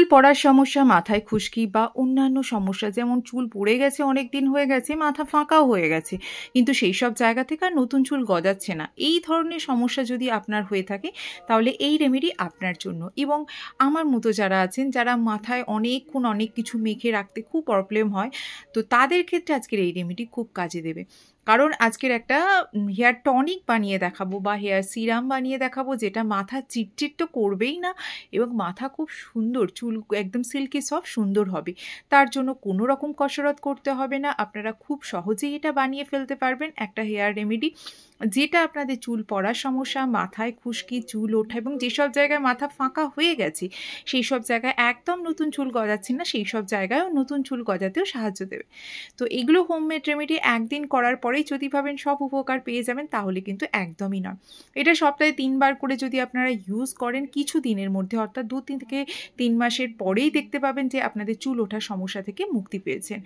চুল পড়ার সমস্যা, মাথায় খুশকি বা অন্যান্য সমস্যা, যেমন চুল পড়ে গেছে, অনেক দিন হয়ে গেছে, মাথা ফাঁকাও হয়ে গেছে, কিন্তু সেই সব জায়গা থেকে আর নতুন চুল গজাচ্ছে না। এই ধরনের সমস্যা যদি আপনার হয়ে থাকে তাহলে এই রেমেডি আপনার জন্য। এবং আমার মতো যারা আছেন, যারা মাথায় অনেকক্ষণ অনেক কিছু মেখে রাখতে খুব প্রবলেম হয়, তো তাদের ক্ষেত্রে আজকের এই রেমেডি খুব কাজে দেবে। কারণ আজকের একটা হেয়ার টনিক বানিয়ে দেখাবো বা হেয়ার সিরাম বানিয়ে দেখাবো, যেটা মাথা চিটচিট তো করবেই না এবং মাথা খুব সুন্দর, চুল একদম সিল্কি সফট সুন্দর হবে। তার জন্য কোনো রকম কসরত করতে হবে না, আপনারা খুব সহজেই এটা বানিয়ে ফেলতে পারবেন একটা হেয়ার রেমেডি, যেটা আপনাদের চুল পড়ার সমস্যা, মাথায় খুশকি, চুল ওঠা এবং যেসব জায়গায় মাথা ফাঁকা হয়ে গেছে সেই সব জায়গায় একদম নতুন চুল গজাচ্ছে না, সেই সব জায়গায়ও নতুন চুল গজাতেও সাহায্য দেবে। তো এগুলো হোমমেড রেমেডি একদিন করার পরেই যদি ভাবেন সব উপকার পেয়ে যাবেন, তাহলে কিন্তু একদমই নয়। এটা সপ্তাহে 3 বার করে যদি আপনারা ইউজ করেন কিছু দিনের মধ্যে, অর্থাৎ 2 থেকে 3 মাসের পরেই দেখতে পাবেন যে আপনাদের চুল ওঠার সমস্যা থেকে মুক্তি পেয়েছেন।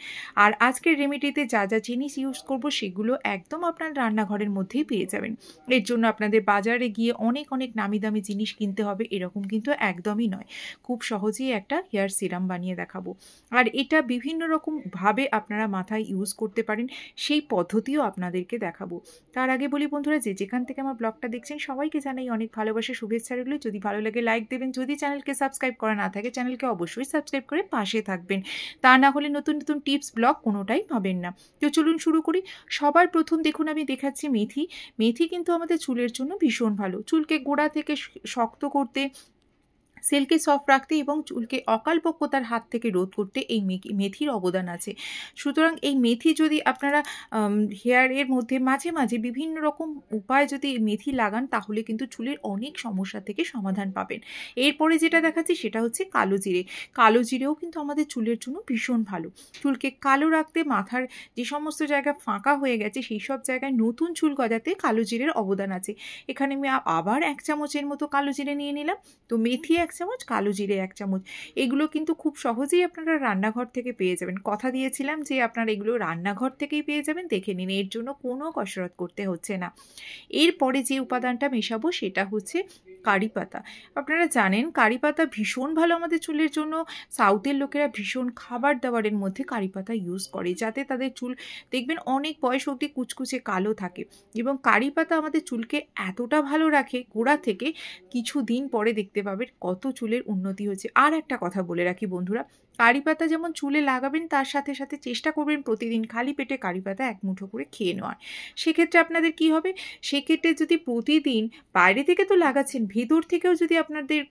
আর আজকের রেমেডিতে যা যা জিনিস ইউজ করব সেগুলো একদম আপনার রান্নাঘরের মধ্যেই পেয়ে যাবেন। এর জন্য আপনাদের বাজারে গিয়ে অনেক অনেক নামি দামি জিনিস কিনতে হবে এরকম কিন্তু একদমই নয়। খুব সহজেই একটা হেয়ার সিরাম বানিয়ে দেখাবো। আর এটা বিভিন্ন রকমভাবে আপনারা মাথায় ইউজ করতে পারেন, সেই পদ্ধতিও আপনাদেরকে দেখাবো। তার আগে বলি বন্ধুরা, যে যেখান থেকে আমার ব্লগটা দেখছেন সবাইকে জানাই অনেক ভালোবাসা, শুভেচ্ছা রইল। যদি ভালো লাগে লাইক দেবেন, যদি চ্যানেলকে সাবস্ক্রাইব করা না থাকে চ্যানেলকে অবশ্যই সাবস্ক্রাইব করে পাশে থাকবেন, তা না হলে নতুন নতুন টিপস ব্লগ কোনোটাই পাবেন না। তো চলুন শুরু করি। সবার প্রথম দেখুন আমি দেখাচ্ছি মেথি। মেথি কিন্তু আমাদের চুলের জন্য ভীষণ ভালো, চুলকে গোড়া থেকে শক্ত করতে, সিল্কি সফট রাখতে এবং চুলকে অকালপক্বতার হাত থেকে রোধ করতে এই মেথির অবদান আছে। সুতরাং এই মেথি যদি আপনারা হেয়ারের মধ্যে মাঝে মাঝে বিভিন্ন রকম উপায় যদি মেথি লাগান, তাহলে কিন্তু চুলের অনেক সমস্যা থেকে সমাধান পাবেন। এরপরে যেটা দেখাচ্ছি সেটা হচ্ছে কালো জিরে। কালো জিরেও কিন্তু আমাদের চুলের জন্য ভীষণ ভালো, চুলকে কালো রাখতে, মাথার যে সমস্ত জায়গা ফাঁকা হয়ে গেছে সেই সব জায়গায় নতুন চুল গজাতে কালো জিরের অবদান আছে। এখানে আমি আবার 1 চামচের মতো কালো জিরে নিয়ে নিলাম। তো মেথি 1 চামচ, কালো জিরে 1 চামচ, এগুলো কিন্তু খুব সহজেই আপনারা রান্নাঘর থেকে পেয়ে যাবেন। কথা দিয়েছিলাম যে আপনারা এগুলো রান্নাঘর থেকেই পেয়ে যাবেন, দেখে নিন, এর জন্য কোনো কসরত করতে হচ্ছে না। এরপরে যে উপাদানটা মেশাবো সেটা হচ্ছে কারি পাতা। আপনারা জানেন কারি পাতা ভীষণ ভালো আমাদের চুলের জন্য। সাউথের লোকেরা ভীষণ খাবার দাবারের মধ্যে কারি পাতা ইউজ করে, যাতে তাদের চুল দেখবেন অনেক বয়স অবধি কুচকুচে কালো থাকে। এবং কারি পাতা আমাদের চুলকে এতটা ভালো রাখে গোড়া থেকে, কিছু দিন পরে দেখতে পাবেন কত চুলের উন্নতি হচ্ছে। আর একটা কথা বলে রাখি বন্ধুরা, কারি পাতা যেমন চুলে লাগাবেন, তার সাথে সাথে চেষ্টা করবেন প্রতিদিন খালি পেটে কারি পাতা 1 মুঠো করে খেয়ে নেওয়ার। সেক্ষেত্রে আপনাদের কি হবে, সেক্ষেত্রে যদি প্রতিদিন বাইরে থেকে তো লাগাচ্ছেন, ভেতর থেকেও যদি আপনাদের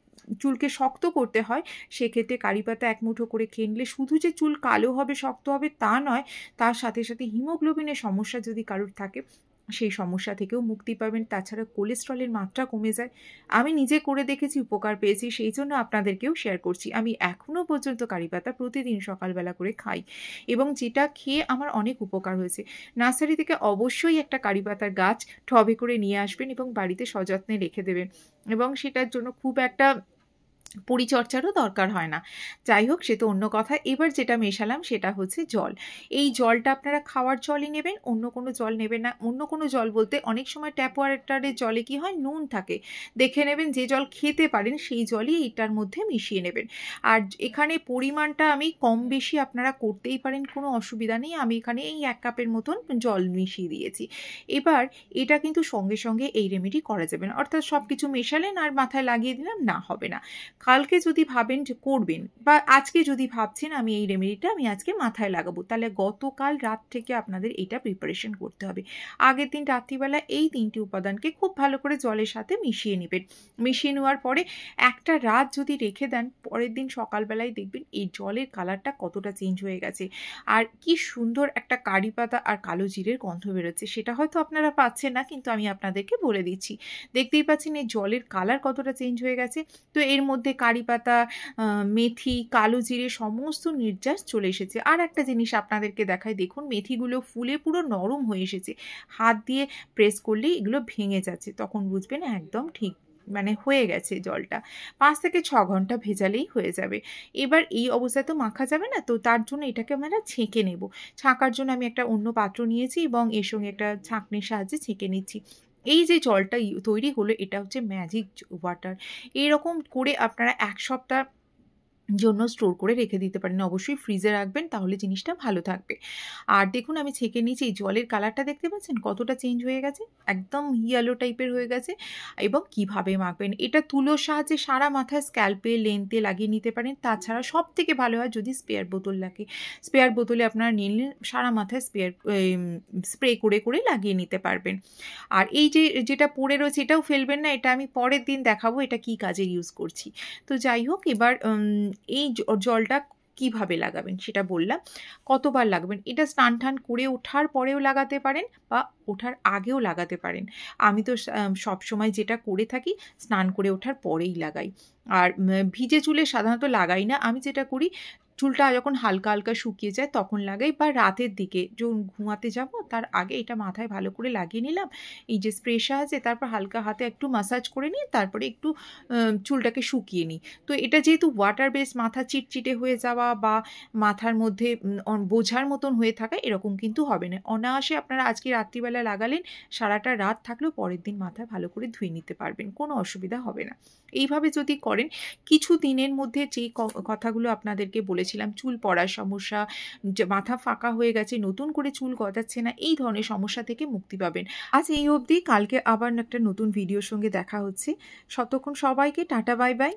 চুলকে শক্ত করতে হয়, সেক্ষেত্রে কারি পাতা 1 মুঠো করে খেয়ে নিলে শুধু যে চুল কালো হবে, শক্ত হবে তা নয়, তার সাথে সাথে হিমোগ্লোবিনের সমস্যা যদি কারোর থাকে সেই সমস্যা থেকেও মুক্তি পাবেন। তাছাড়া কোলেস্ট্রলের মাত্রা কমে যায়। আমি নিজে করে দেখেছি, উপকার পেয়েছি, সেই জন্য আপনাদেরকেও শেয়ার করছি। আমি এখনও পর্যন্ত কারি পাতা প্রতিদিন সকালবেলা করে খাই এবং যেটা খেয়ে আমার অনেক উপকার হয়েছে। নার্সারি থেকে অবশ্যই একটা কারি পাতার গাছ টবে করে নিয়ে আসবেন এবং বাড়িতে সযত্নে রেখে দেবেন, এবং সেটার জন্য খুব একটা পরিচর্যারও দরকার হয় না। যাই হোক, সে তো অন্য কথা। এবার যেটা মেশালাম সেটা হচ্ছে জল। এই জলটা আপনারা খাওয়ার জলই নেবেন, অন্য কোনো জল নেবেন না। অন্য কোনো জল বলতে অনেক সময় ট্যাপ ওয়াটারের জলে কি হয়, নুন থাকে, দেখে নেবেন যে জল খেতে পারেন সেই জলই এইটার মধ্যে মিশিয়ে নেবেন। আর এখানে পরিমাণটা আমি কম বেশি আপনারা করতেই পারেন, কোনো অসুবিধা নেই। আমি এখানে এই 1 কাপের মতন জল মিশিয়ে দিয়েছি। এবার এটা কিন্তু সঙ্গে সঙ্গে এই রেমেডি করা যাবে না, অর্থাৎ সব কিছু মেশালেন আর মাথায় লাগিয়ে দিলাম, না, হবে না। কালকে যদি ভাবেন যে করবেন, বা আজকে যদি ভাবছেন আমি এই রেমেডিটা আমি আজকে মাথায় লাগাবো, তাহলে গতকাল রাত থেকে আপনাদের এটা প্রিপারেশন করতে হবে। আগের দিন রাত্রিবেলা এই 3টি উপাদানকে খুব ভালো করে জলের সাথে মিশিয়ে নেবেন। মিশিয়ে নেওয়ার পরে একটা রাত যদি রেখে দেন, পরের দিন সকালবেলায় দেখবেন এই জলের কালারটা কতটা চেঞ্জ হয়ে গেছে, আর কি সুন্দর একটা কারি পাতা আর কালো জিরের গন্ধ বেরোচ্ছে। সেটা হয়তো আপনারা পাচ্ছেন না, কিন্তু আমি আপনাদেরকে বলে দিচ্ছি। দেখতেই পাচ্ছেন এই জলের কালার কতটা চেঞ্জ হয়ে গেছে। তো এর মধ্যে কারি পাতা, মেথি, কালো জিরে সমস্ত নির্যাস চলে এসেছে। আর একটা জিনিস আপনাদেরকে দেখাই, দেখুন মেথিগুলো ফুলে পুরো নরম হয়ে এসেছে, হাত দিয়ে প্রেস করলেই এগুলো ভেঙে যাচ্ছে, তখন বুঝবেন একদম ঠিক মানে হয়ে গেছে জলটা। 5 থেকে 6 ঘন্টা ভেজালেই হয়ে যাবে। এবার এই অবস্থায় তো মাখা যাবে না, তো তার জন্য এটাকে আমরা ছেঁকে নেব। ছাঁকার জন্য আমি একটা অন্য পাত্র নিয়েছি এবং এর সঙ্গে একটা ছাঁকনির সাহায্যে ছেঁকে নিচ্ছি। এই যে জলটা তৈরি হলো এটা হচ্ছে ম্যাজিক ওয়াটার। এরকম করে আপনারা 1 সপ্তাহ জন্য স্টোর করে রেখে দিতে পারেন। অবশ্যই ফ্রিজে রাখবেন, তাহলে জিনিসটা ভালো থাকবে। আর দেখুন আমি ছেঁকে নিয়েছি, এই জলের কালারটা দেখতে পাচ্ছেন কতটা চেঞ্জ হয়ে গেছে, একদম ইয়েলো টাইপের হয়ে গেছে। এবং কিভাবে মাখবেন, এটা তুলোর সাহায্যে সারা মাথায় স্ক্যাল্পে লেন্থে লাগিয়ে নিতে পারেন। তাছাড়া সব থেকে ভালো হয় যদি স্পেয়ার বোতল লাগে, স্পেয়ার বোতলে আপনারা নিলে সারা মাথায় স্প্রে করে করে লাগিয়ে নিতে পারবেন। আর এই যে যেটা পড়ে রয়েছে এটাও ফেলবেন না, এটা আমি পরের দিন দেখাবো এটা কি কাজে ইউজ করছি। তো যাই হোক, এবার এই জলটা কিভাবে লাগাবেন সেটা বললাম। কতবার লাগাবেন, এটা স্নান টান করে ওঠার পরেও লাগাতে পারেন বা ওঠার আগেও লাগাতে পারেন। আমি তো সবসময় যেটা করে থাকি স্নান করে ওঠার পরেই লাগাই। আর ভিজে চুলে সাধারণত লাগাই না, আমি যেটা করি চুলটা যখন হালকা হালকা শুকিয়ে যায় তখন লাগাই, বা রাতের দিকে যখন ঘুমাতে যাব তার আগে এটা মাথায় ভালো করে লাগিয়ে নিলাম এই যে স্প্রে সাহায্যে, তারপর হালকা হাতে একটু মাসাজ করে নিয়ে তারপরে একটু চুলটাকে শুকিয়ে নিই। তো এটা যেহেতু ওয়াটার বেস, মাথা চিটচিটে হয়ে যাওয়া বা মাথার মধ্যে বোঝার মতন হয়ে থাকা এরকম কিন্তু হবে না। অনায়াসে আপনারা আজকে রাত্রিবেলা লাগালেন, সারাটা রাত থাকলেও পরের দিন মাথায় ভালো করে ধুয়ে নিতে পারবেন, কোনো অসুবিধা হবে না। এইভাবে যদি করেন কিছু দিনের মধ্যে যেই কথাগুলো আপনাদেরকে বলেছিলাম, চুল পড়ার সমস্যা, মাথা ফাঁকা হয়ে গেছে, নতুন করে চুল গজাচ্ছে না, এই ধরনের সমস্যা থেকে মুক্তি পাবেন। আজ এই অবধি, কালকে আবার একটা নতুন ভিডিওর সঙ্গে দেখা হচ্ছে। ততক্ষণ সবাইকে টাটা বাই বাই।